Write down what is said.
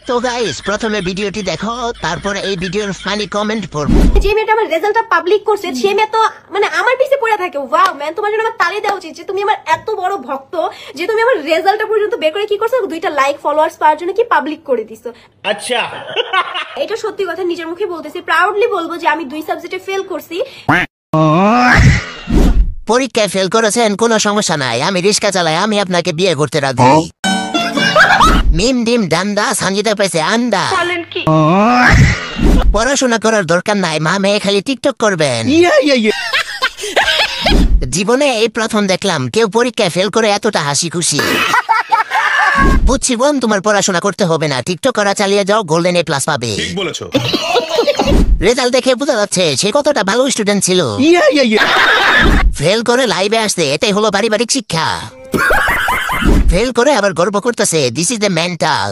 তো গাইস প্রথমে ভিডিওটি দেখো, তারপর এই ভিডিওর ফানি কমেন্ট পড়বো। যে মেয়েটা আমার রেজাল্টটা পাবলিক করছে সে মেয়ে তো মানে আমার পিছে পড়ে থাকে। ওয়াও ম্যান, তোমার জন্য আমার তালি দেওয়া উচিত যে তুমি আমার এত বড় ভক্ত যে তুমি আমার রেজাল্টটা পর্যন্ত বের করে কি করছো, 2টা লাইক ফলোয়ার্স পাওয়ার জন্য কি পাবলিক করে দিছো। আচ্ছা এটা সত্যি কথা, নিজের মুখে বলতেছি, প্রাউডলি বলবো যে আমি 2 সাবজেক্টে ফেল করছি। পরীক্ষায় ফেল করেছেন, কোনো সমস্যা নাই, আমি রিক্সা চালাই, আমি আপনাকে বিয়ে করতে রাজি। মিম ডিম ডান্ডা সানজিদা পাইছে আন্ডা। পড়াশোনা করার দরকার নাই, মা মেয়ে খালি টিকটক করবেন। জীবনে এই প্রথম দেখলাম কেউ পরীক্ষায় ফেল করে এতটা হাসি খুশি। বুঝছি বোন, তোমার পড়াশোনা করতে হবে না, টিকটক করা চালিয়ে যাও, গোল্ডেন এ প্লাস পাবে। ঠিক বলেছো। রেজাল্ট দেখে বোঝা যাচ্ছে সে কতটা ভালো স্টুডেন্ট ছিল। ফেল করে লাইভে আসতে, এটাই হলো পারিবারিক শিক্ষা। ফেল করে আবার গর্ব করতেছে, দিস ইজ দ্য মেন্টাল।